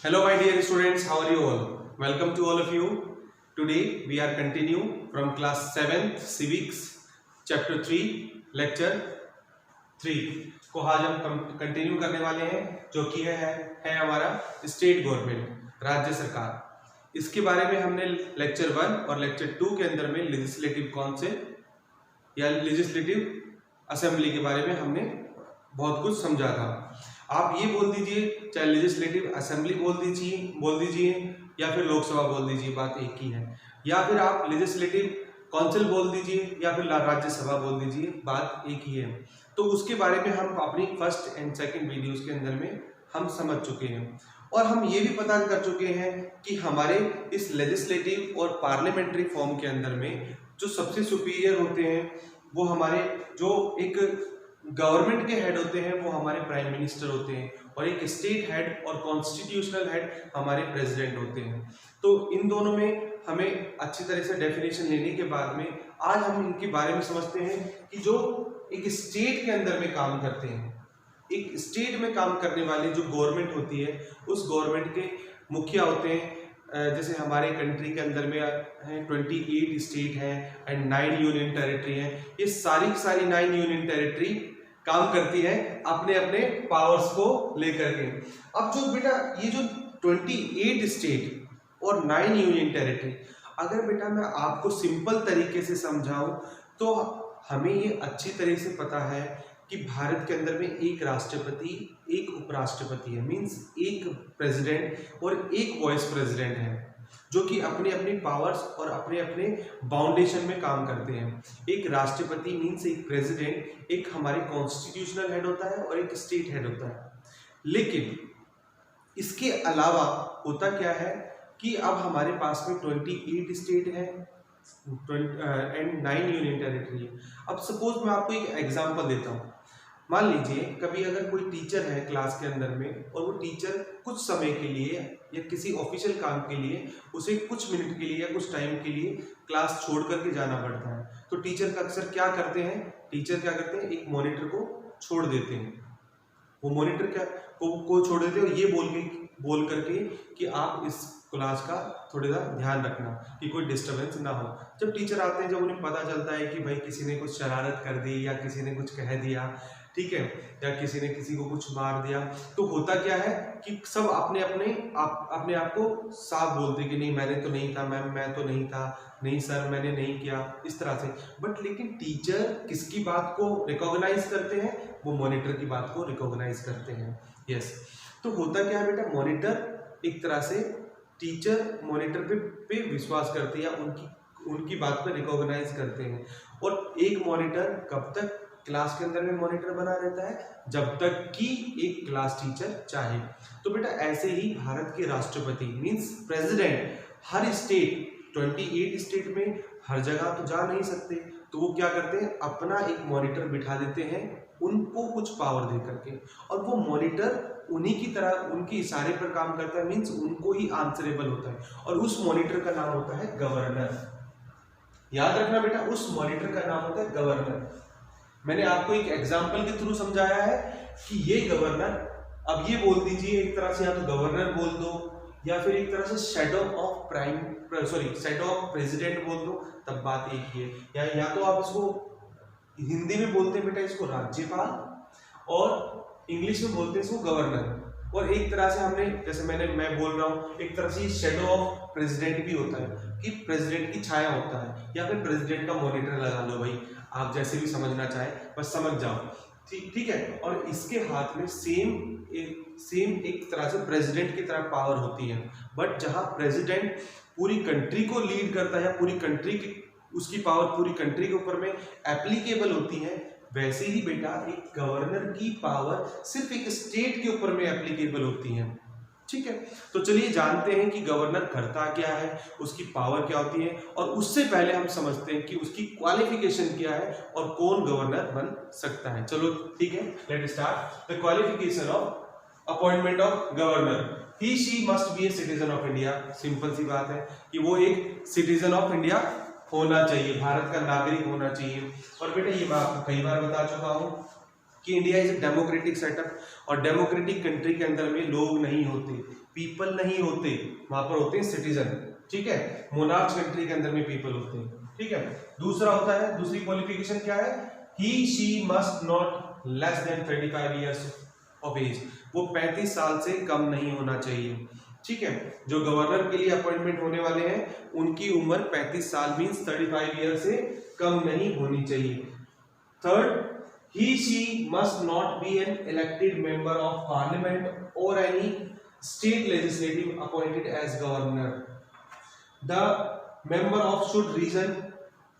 Hello my dear students, how are you all? Welcome to all of you. Today we are continue from class 7th civics chapter 3 lecture 3 को आज हम continue करने वाले हैं, जो कि है हमारा स्टेट गवर्नमेंट, राज्य सरकार। इसके बारे में हमने लेक्चर 1 और लेक्चर 2 के अंदर में लेजिस्लेटिव काउंसिल या लेजिस्लेटिव असेंबली के बारे में हमने बहुत कुछ समझा था। आप ये बोल दीजिए, चाहे लेजिस्लेटिव असेंबली बोल दीजिए या फिर लोकसभा बोल दीजिए, बात एक ही है। या फिर आप लेजिस्लेटिव काउंसिल बोल दीजिए या फिर राज्यसभा बोल दीजिए, बात एक ही है। तो उसके बारे में हम अपनी फर्स्ट एंड सेकंड वीडियोस के अंदर में हम समझ चुके हैं, और हम ये भी पता कर चुके हैं कि हमारे इस लेजिस्लेटिव और पार्लियामेंट्री फॉर्म के अंदर में जो सबसे सुपीरियर होते हैं वो हमारे जो एक गवर्नमेंट के हेड होते हैं वो हमारे प्राइम मिनिस्टर होते हैं, और एक स्टेट हेड और कॉन्स्टिट्यूशनल हेड हमारे प्रेसिडेंट होते हैं। तो इन दोनों में हमें अच्छी तरह से डेफिनेशन लेने के बाद में आज हम इनके बारे में समझते हैं कि जो एक स्टेट के अंदर में काम करते हैं, एक स्टेट में काम करने वाली जो गवर्नमेंट होती है, उस गवर्नमेंट के मुखिया होते हैं। जैसे हमारे कंट्री के अंदर में है 28 स्टेट हैं एंड 9 यूनियन टेरिटरी हैं। ये सारी 9 यूनियन टेरिटरी काम करती है अपने अपने पावर्स को लेकर के। अब जो बेटा ये जो 28 स्टेट और 9 यूनियन टेरिटरी, अगर बेटा मैं आपको सिंपल तरीके से समझाऊं तो हमें ये अच्छी तरह से पता है कि भारत के अंदर में एक राष्ट्रपति, एक उपराष्ट्रपति है, मींस एक प्रेसिडेंट और एक वाइस प्रेसिडेंट है, जो कि अपने अपने पावर्स और अपने अपने बाउंडेशन में काम करते हैं। एक राष्ट्रपति मींस एक प्रेसिडेंट, एक हमारे कॉन्स्टिट्यूशनल हेड होता है और एक स्टेट हेड होता है। लेकिन इसके अलावा होता क्या है कि अब हमारे पास में 28 स्टेट है एंड 9 यूनियन टेरिटरी है। अब सपोज मैं आपको एक एग्जांपल देता हूँ। मान लीजिए कभी अगर कोई टीचर है क्लास के अंदर में, और वो टीचर कुछ समय के लिए या किसी ऑफिशियल काम के लिए उसे कुछ मिनट के लिए या कुछ टाइम के लिए क्लास छोड़ करके जाना पड़ता है, तो टीचर का अक्सर क्या करते हैं, एक मॉनिटर को छोड़ देते हैं। वो मॉनिटर को छोड़ देते हैं, और ये बोल करके कि आप इस क्लास का थोड़ा सा ध्यान रखना कि कोई डिस्टरबेंस ना हो। जब टीचर आते हैं, जब उन्हें पता चलता है कि भाई किसी ने कुछ शरारत कर दी या किसी ने कुछ कह दिया, ठीक है, या किसी ने किसी को कुछ मार दिया, तो होता क्या है कि सब अपने आप को साफ बोलते कि नहीं मैंने तो नहीं था, मैम मैं तो नहीं था, नहीं सर मैंने नहीं किया, इस तरह से। बट लेकिन टीचर किसकी बात को रिकॉग्नाइज करते हैं, वो मॉनिटर की बात को रिकॉग्नाइज करते हैं। यस, तो होता क्या है बेटा, मॉनिटर एक तरह से टीचर मॉनिटर पे विश्वास करते हैं या उनकी बात पर रिकॉग्नाइज करते हैं। और एक मॉनिटर कब तक क्लास के अंदर में मॉनिटर बना रहता है, जब तक कि एक क्लास टीचर चाहे। तो बेटा ऐसे ही भारत के राष्ट्रपति मींस प्रेसिडेंट हर स्टेट 28 स्टेट में हर जगह तो जा नहीं सकते, तो वो क्या करते हैं, अपना एक मॉनिटर बिठा देते हैं उनको कुछ पावर दे करके, और वो मॉनिटर उन्हीं की तरह उनके इशारे पर काम करता है, मींस उनको ही आंसरेबल होता है, और उस मॉनिटर का नाम होता है गवर्नर। याद रखना बेटा, उस मॉनिटर का नाम होता है गवर्नर। मैंने आपको एक एग्जाम्पल के थ्रू समझाया है कि ये गवर्नर, अब ये बोल दीजिए एक तरह से, या तो गवर्नर बोल दो या फिर एक तरह से शैडो ऑफ प्रेसिडेंट बोल दो, तब बात एक ही है। या तो आप इसको हिंदी में बोलते हैं बेटा इसको राज्यपाल, और इंग्लिश में बोलते हैं इसको गवर्नर। और एक तरह से हमने, जैसे मैं बोल रहा हूँ, एक तरह से शैडो ऑफ प्रेसिडेंट भी होता है कि प्रेसिडेंट की छाया होता है, या फिर प्रेसिडेंट का मॉनिटर लगा लो भाई, आप जैसे भी समझना चाहे बस समझ जाओ, ठीक है। और इसके हाथ में सेम एक तरह से प्रेसिडेंट की तरह पावर होती है। बट जहां प्रेसिडेंट पूरी कंट्री को लीड करता है, पूरी कंट्री की उसकी पावर पूरी कंट्री के ऊपर में एप्लीकेबल होती है, वैसे ही बेटा एक गवर्नर की पावर सिर्फ एक स्टेट के ऊपर में एप्लीकेबल होती है, ठीक है। तो चलिए जानते हैं कि गवर्नर करता क्या है, उसकी पावर क्या होती है, और उससे पहले हम समझते हैं कि उसकी क्वालिफिकेशन क्या है और कौन गवर्नर बन सकता है। चलो ठीक है, let start. The qualification of appointment of governor, he she must be a citizen of India. Simple सी बात है कि वो एक सिटीजन ऑफ इंडिया होना चाहिए, भारत का नागरिक होना चाहिए। और बेटा ये मैं आपको कई बार बता चुका हूं कि India is a democratic setup, और डेमोक्रेटिक कंट्री के अंदर में लोग नहीं होते, पीपल नहीं होते, वहां पर होते हैं सिटीजन, ठीक है। मोनार्च कंट्री के अंदर में पीपल होते हैं, ठीक है। दूसरा होता है, दूसरी क्वालिफिकेशन क्या है, he she must not less than 35 years of age, वो 35 साल से कम नहीं होना चाहिए, ठीक है। जो गवर्नर के लिए अपॉइंटमेंट होने वाले हैं उनकी उम्र 35 साल मींस 35 ईयर से कम नहीं होनी चाहिए। Third, he she must not be an elected member of parliament or any state legislative appointed as governor. The member of should resign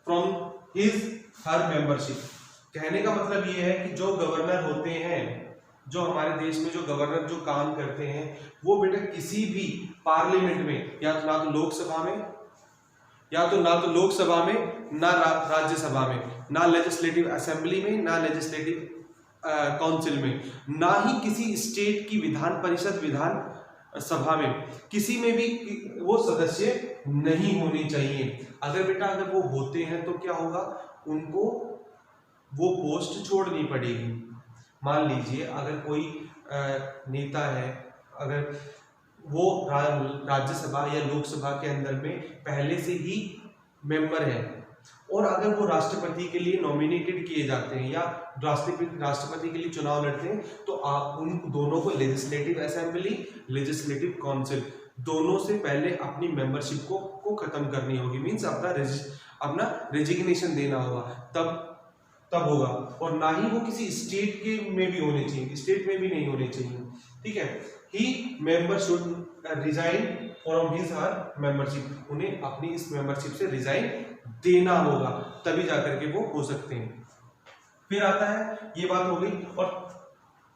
from his her membership. कहने का मतलब ये है कि जो गवर्नर होते हैं, जो हमारे देश में जो गवर्नर जो काम करते हैं, वो बेटा किसी भी पार्लियामेंट में या तो ना तो लोकसभा में ना राज्यसभा में, ना लेजिस्लेटिव असेंबली में, ना लेजिस्लेटिव काउंसिल में, ना ही किसी स्टेट की विधान परिषद विधान सभा में, किसी में भी वो सदस्य नहीं होने चाहिए। अगर वो होते हैं तो क्या होगा, उनको वो पोस्ट छोड़नी पड़ेगी। मान लीजिए अगर कोई नेता है, अगर वो राज्यसभा या लोकसभा के अंदर में पहले से ही मेंबर है और अगर वो राष्ट्रपति के लिए नॉमिनेटेड किए जाते हैं या राष्ट्रपति के लिए चुनाव लड़ते हैं, तो आप उन दोनों को लेजिस्लेटिव असेंबली, लेजिस्लेटिव काउंसिल दोनों से पहले अपनी मेंबरशिप को खत्म करनी होगी, मींस अपना रेजिग्नेशन देना होगा, तब होगा। और ना ही वो किसी स्टेट के में भी होने चाहिए, स्टेट में भी नहीं होने चाहिए, ठीक है। He member should resign from his her membership, उन्हें अपनी इस मेंबरशिप से रिजाइन देना होगा, तभी जाकर के वो हो सकते हैं। फिर आता है, ये बात हो गई, और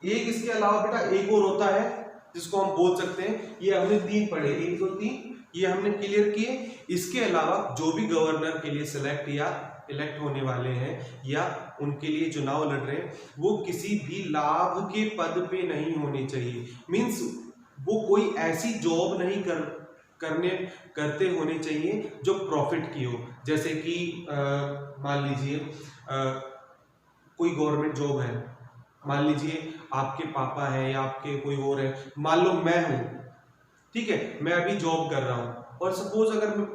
एक इसके अलावा बेटा एक और होता है जिसको हम बोल सकते हैं, ये हमने 3 पढ़े, 1 2 3 ये हमने क्लियर किए। इसके अलावा जो भी गवर्नर के लिए सिलेक्ट या इलेक्ट होने वाले हैं या उनके लिए चुनाव लड़ रहे हैं, वो किसी भी लाभ के पद पे नहीं होने चाहिए, मींस वो कोई ऐसी जॉब नहीं करते होने चाहिए जो प्रॉफिट की हो। जैसे कि मान लीजिए कोई गवर्नमेंट जॉब है, मान लीजिए आपके पापा है या आपके कोई और है, मान लो मैं हूं, ठीक है, मैं अभी जॉब कर रहा हूं और सपोज अगर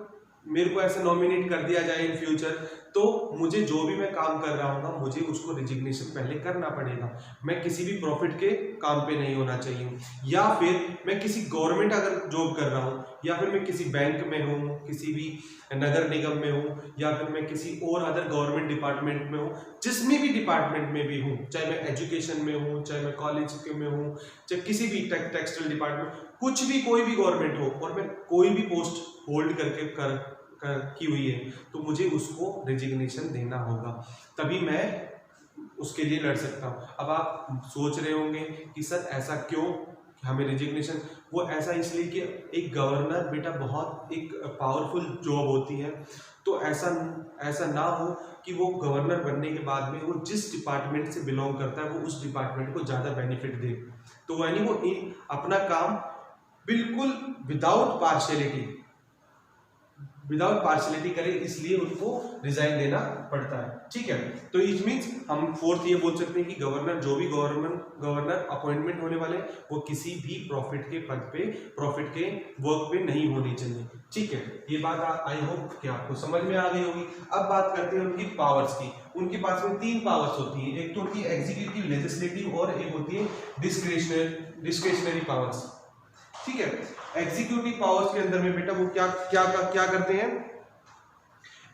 मेरे को ऐसे नॉमिनेट कर दिया जाए इन फ्यूचर, तो मुझे जो भी मैं काम कर रहा हूँ मुझे उसको रिजिग्नेशन पहले करना पड़ेगा। मैं किसी भी प्रॉफिट के काम पे नहीं होना चाहिए, या फिर मैं किसी गवर्नमेंट अगर जॉब कर रहा हूँ, या फिर मैं किसी बैंक में हूँ, किसी भी नगर निगम में हूँ, या फिर मैं किसी और अदर गवर्नमेंट डिपार्टमेंट में हूँ, जिसमें भी डिपार्टमेंट में भी हूँ, चाहे मैं एजुकेशन में हूँ, चाहे मैं कॉलेज में हूँ, चाहे किसी भी टेक्सटाइल डिपार्टमेंट, कुछ भी कोई भी गवर्नमेंट हो, और मैं कोई भी पोस्ट होल्ड करके की हुई है, तो मुझे उसको रेजिग्नेशन देना होगा, तभी मैं उसके लिए लड़ सकता हूँ। अब आप सोच रहे होंगे कि सर ऐसा क्यों हमें रेजिग्नेशन, वो ऐसा इसलिए कि एक गवर्नर बेटा बहुत एक पावरफुल जॉब होती है, तो ऐसा ना हो कि वो गवर्नर बनने के बाद में वो जिस डिपार्टमेंट से बिलोंग करता है वो उस डिपार्टमेंट को ज़्यादा बेनिफिट दे, तो यानी वो अपना काम बिल्कुल विदाउट पार्शियलिटी करे, इसलिए उनको रिजाइन देना पड़ता है, ठीक है। तो इट मींस हम फोर्थ ये बोल सकते हैं कि जो भी गवर्नर अपॉइंटमेंट होने वाले वो किसी भी प्रॉफिट के पद पे, प्रॉफिट के वर्क पे नहीं होनी चाहिए, ठीक है। ये बात आई होप कि आपको समझ में आ गई होगी। अब बात करते हैं उनकी पावर्स की। उनके पास में 3 पावर्स होती है, एक तो होती है एग्जीक्यूटिव, लेजिस्लेटिव, और एक होती है डिस्क्रिशनरी पावर्स, ठीक है। एग्जीक्यूटिव पावर्स के अंदर में बेटा वो क्या करते हैं,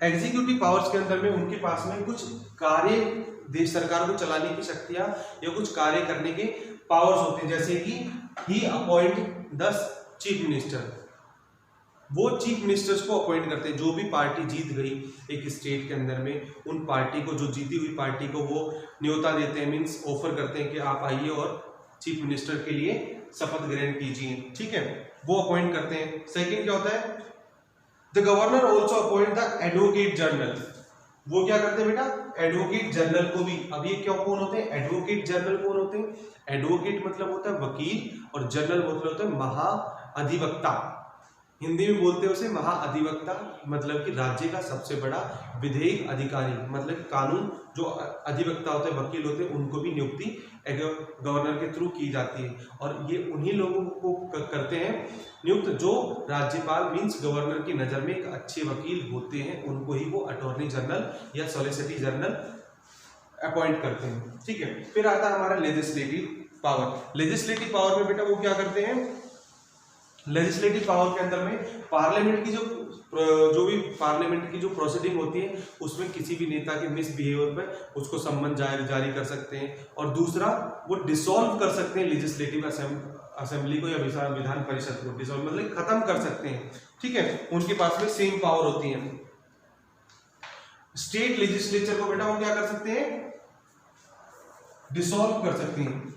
एग्जीक्यूटिव पावर्स के अंदर में उनके पास में कुछ कार्य, देश सरकार को चलाने की शक्तियां या कुछ कार्य करने के पावर्स होते हैं। जैसे कि ही अपॉइंट 10 चीफ मिनिस्टर, वो चीफ मिनिस्टर्स को अपॉइंट करते हैं। जो भी पार्टी जीत गई एक स्टेट के अंदर में, उन पार्टी को, जो जीती हुई पार्टी को वो न्योता देते हैं, मीन्स ऑफर करते हैं कि आप आइए और चीफ मिनिस्टर के लिए शपथ ग्रहण कीजिए, ठीक है, वो अपॉइंट करते हैं। सेकंड क्या होता है, the governor also appoint the advocate general, वो क्या करते हैं बेटा, एडवोकेट जनरल को भी। अब ये कौन होते हैं, एडवोकेट जनरल कौन होते हैं, एडवोकेट मतलब होता है वकील, और जनरल मतलब होता है महाअधिवक्ता, हिंदी में बोलते हैं उसे महाअधिवक्ता, मतलब कि राज्य का सबसे बड़ा विधेयक अधिकारी, मतलब कि कानून जो अधिवक्ता होते हैं, वकील होते हैं, उनको भी नियुक्ति गवर्नर के थ्रू की जाती है। और ये उन्हीं लोगों को करते हैं नियुक्त जो राज्यपाल मीन्स गवर्नर की नज़र में एक अच्छे वकील होते हैं, उनको ही वो अटॉर्नी जनरल या सॉलिसिटर जनरल अपॉइंट करते हैं। ठीक है, फिर आता है हमारा लेजिस्लेटिव पावर। लेजिस्लेटिव पावर में बेटा वो क्या करते हैं, लेजिस्लेटिव पावर के अंदर में पार्लियामेंट की जो भी पार्लियामेंट की जो प्रोसीडिंग होती है उसमें किसी भी नेता के मिसबिहेवियर पर उसको सम्मन जारी कर सकते हैं। और दूसरा वो डिसॉल्व कर सकते हैं लेजिस्लेटिव असेंबली को या विधान परिषद को, डिसॉल्व मतलब खत्म कर सकते हैं। ठीक है, उनके पास में सेम पावर होती है। स्टेट लेजिस्लेचर को बेटा वो क्या कर सकते हैं, डिसॉल्व कर सकते हैं।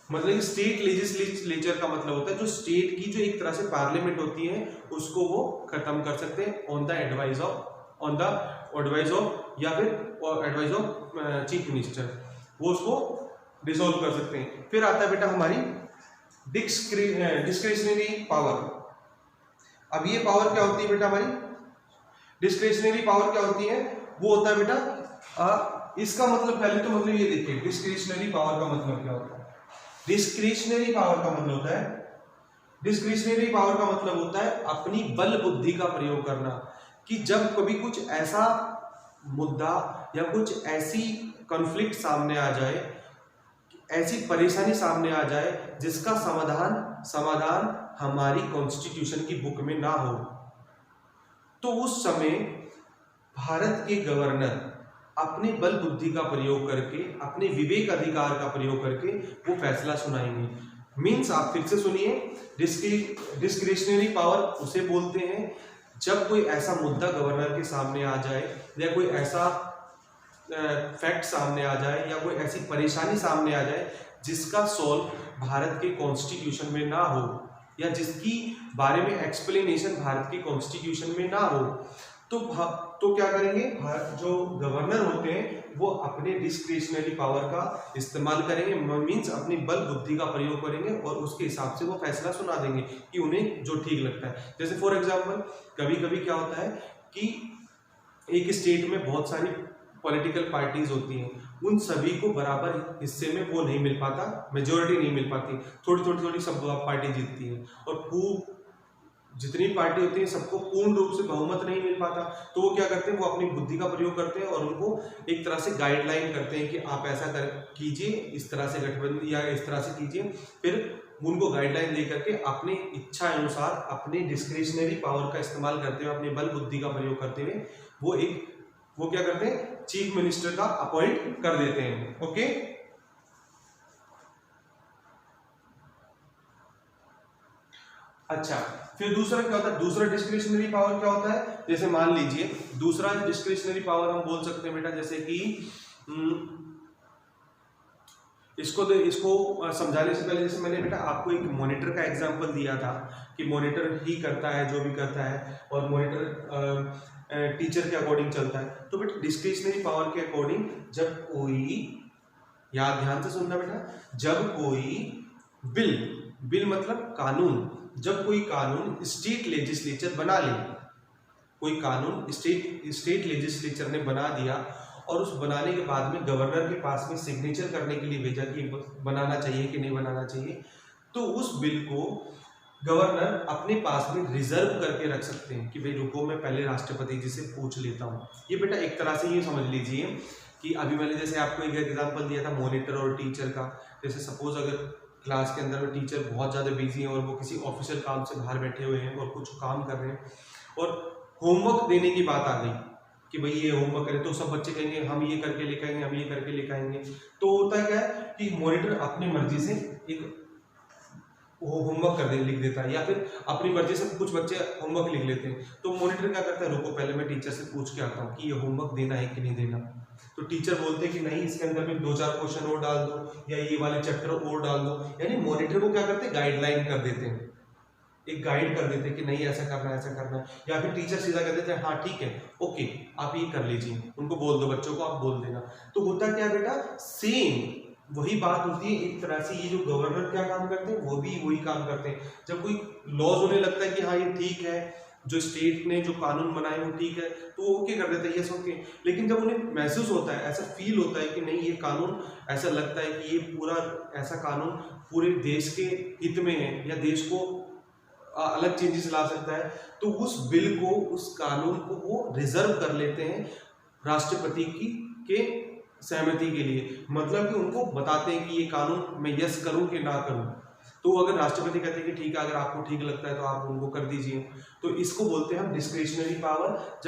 मतलब स्टेट लेजिस्लेचर का मतलब होता है जो स्टेट की जो एक तरह से पार्लियामेंट होती है उसको वो खत्म कर सकते हैं ऑन द एडवाइस ऑफ या फिर एडवाइस ऑफ चीफ मिनिस्टर, वो उसको डिसॉल्व कर सकते हैं। फिर आता है बेटा हमारी डिस्क्रिशनरी पावर। अब ये पावर क्या होती है बेटा, हमारी डिस्क्रिशनरी पावर क्या होती है, वो होता है बेटा इसका मतलब पहले तो मतलब ये देखिए डिस्क्रिशनरी पावर का मतलब क्या होता है। डिस्क्रिशनरी पावर का मतलब होता है, डिस्क्रिशनरी पावर का मतलब होता है अपनी बल बुद्धि का प्रयोग करना, कि जब कभी कुछ ऐसा मुद्दा या कुछ ऐसी कॉन्फ्लिक्ट सामने आ जाए, ऐसी परेशानी सामने आ जाए जिसका समाधान हमारी कॉन्स्टिट्यूशन की बुक में ना हो, तो उस समय भारत के गवर्नर अपने बल बुद्धि का प्रयोग करके, अपने विवेक अधिकार का प्रयोग करके वो फैसला सुनाएंगे। मीन्स आप फिर से सुनिए, डिस्क्रिशनरी पावर उसे बोलते हैं जब कोई ऐसा मुद्दा गवर्नर के सामने आ जाए या कोई ऐसा फैक्ट सामने आ जाए या कोई ऐसी परेशानी सामने आ जाए जिसका सॉल्व भारत के कॉन्स्टिट्यूशन में ना हो या जिसकी बारे में एक्सप्लेनेशन भारत के कॉन्स्टिट्यूशन में ना हो, तो क्या करेंगे, जो गवर्नर होते हैं वो अपने डिस्क्रिशनरी पावर का इस्तेमाल करेंगे, मीन्स अपनी बल बुद्धि का प्रयोग करेंगे और उसके हिसाब से वो फैसला सुना देंगे कि उन्हें जो ठीक लगता है। जैसे फॉर एग्जांपल कभी कभी क्या होता है कि एक स्टेट में बहुत सारी पॉलिटिकल पार्टीज होती हैं, उन सभी को बराबर हिस्से में वो नहीं मिल पाता, मेजोरिटी नहीं मिल पाती, थोड़ी सब पार्टी जीतती है और जितनी पार्टी होती है सबको पूर्ण रूप से बहुमत नहीं मिल पाता, तो वो क्या करते हैं, वो अपनी बुद्धि का प्रयोग करते हैं और उनको एक तरह से गाइडलाइन करते हैं कि आप ऐसा कीजिए, इस तरह से गठबंधन या इस तरह से कीजिए। फिर उनको गाइडलाइन दे करके अपने इच्छा अनुसार अपने डिस्क्रिशनरी पावर का इस्तेमाल करते हुए, अपनी बल बुद्धि का प्रयोग करते हुए वो क्या करते हैं, चीफ मिनिस्टर का अपॉइंट कर देते हैं। ओके, अच्छा, फिर दूसरा क्या होता है, दूसरा डिस्क्रिशनरी पावर क्या होता है, जैसे मान लीजिए दूसरा डिस्क्रिशनरी पावर हम बोल सकते हैं बेटा, जैसे कि इसको समझाने से पहले, जैसे मैंने बेटा आपको एक मॉनिटर का एग्जांपल दिया था कि मॉनिटर ही करता है जो भी करता है और मॉनिटर टीचर के अकॉर्डिंग चलता है। तो बेटा डिस्क्रिशनरी पावर के अकॉर्डिंग जब कोई, याद ध्यान से सुनना बेटा, जब कोई बिल मतलब कानून, जब कोई कानून स्टेट लेजिस्लेचर बना ले, कोई कानून स्टेट लेजिस्लेचर ने बना दिया और उस बनाने के बाद में गवर्नर के पास में सिग्नेचर करने के लिए भेजा कि बनाना चाहिए कि नहीं बनाना चाहिए, तो उस बिल को गवर्नर अपने पास में रिजर्व करके रख सकते हैं कि भाई रुको मैं पहले राष्ट्रपति जी से पूछ लेता हूँ। ये बेटा एक तरह से ये समझ लीजिए कि अभी मैंने जैसे आपको एक एग्जांपल दिया था मॉनिटर और टीचर का। जैसे सपोज अगर क्लास के अंदर में टीचर बहुत ज़्यादा बिजी हैं और वो किसी ऑफिशियल काम से बाहर बैठे हुए हैं और कुछ काम कर रहे हैं और होमवर्क देने की बात आ गई कि भाई ये होमवर्क करें, तो सब बच्चे कहेंगे हम ये करके लेकर आएंगे, हम ये करके लेकर आएंगे। तो होता क्या है कि मॉनिटर अपनी मर्जी से एक वो होमवर्क कर लिख देता है या फिर अपनी मर्जी से कुछ बच्चे होमवर्क लिख लेते हैं। तो मॉनिटर क्या करता है, रुको पहले मैं टीचर से पूछ के आता हूँ कि ये होमवर्क देना है कि नहीं देना। तो टीचर बोलते हैं कि नहीं, इसके अंदर में 2-4 क्वेश्चन और डाल दो या ये वाले चैप्टर और डाल दो। यानी मॉनिटर को क्या करते हैं, गाइडलाइन कर देते हैं, एक गाइड कर देते हैं कि नहीं ऐसा करना है, ऐसा करना है। या फिर टीचर सीधा कह देते हैं हाँ ठीक है ओके आप ये कर लीजिए, उनको बोल दो, बच्चों को आप बोल देना। तो होता क्या बेटा, सेम वही बात होती है एक तरह से, ये जो गवर्नर क्या काम करते हैं वो भी वही काम करते हैं। जब कोई लॉज उन्हें लगता है कि हाँ ये ठीक है, जो स्टेट ने जो कानून बनाए वो ठीक है, तो वो ओके कर देते हैं, यस ओके। लेकिन जब उन्हें महसूस होता है, ऐसा फील होता है कि नहीं ये कानून, ऐसा लगता है कि ये पूरा ऐसा कानून पूरे देश के हित में है या देश को अलग चेंजेस ला सकता है, तो उस बिल को, उस कानून को वो रिजर्व कर लेते हैं राष्ट्रपति की के सहमति के लिए। मतलब कि उनको बताते हैं कि ये कानून मैं यस करूं कि ना करूं। तो अगर राष्ट्रपति कहते हैं कि ठीक है, अगर आपको ठीक लगता है तो आप उनको कर दीजिए। तो इसको बोलते हैं हम डिस्क्रिशनरी पावर।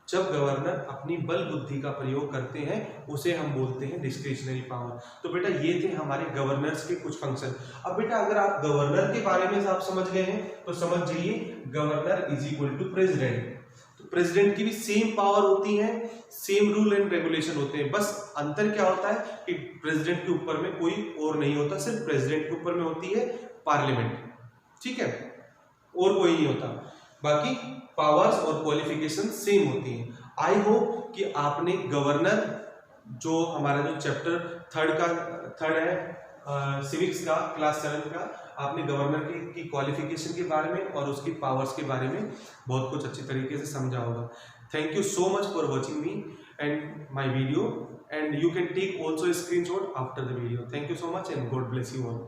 जब गवर्नर अपनी बल बुद्धि का प्रयोग करते हैं उसे हम बोलते हैं डिस्क्रिशनरी पावर। तो बेटा ये थे हमारे गवर्नर्स के कुछ फंक्शन। अब बेटा अगर आप गवर्नर के बारे में आप समझ गए हैं तो समझ जाइए governor is equal to president. तो प्रेसिडेंट की भी सेम पावर होती है, सेम रूल एंड रेगुलेशन होते हैं। बस अंतर क्या होता है कि प्रेसिडेंट के ऊपर में कोई और नहीं होता, सिर्फ प्रेसिडेंट के ऊपर में होती है पार्लियामेंट, ठीक है, और कोई नहीं होता। बाकी पावर्स और क्वालिफिकेशन सेम होती हैं। आई होप कि आपने गवर्नर, जो हमारा जो चैप्टर थर्ड है सिविक्स का, क्लास 7 का, आपने गवर्नर की क्वालिफिकेशन के बारे में और उसकी पावर्स के बारे में बहुत कुछ अच्छी तरीके से समझा होगा। Thank you so much for watching me and my video, and you can take also a screenshot after the video. Thank you so much and God bless you all.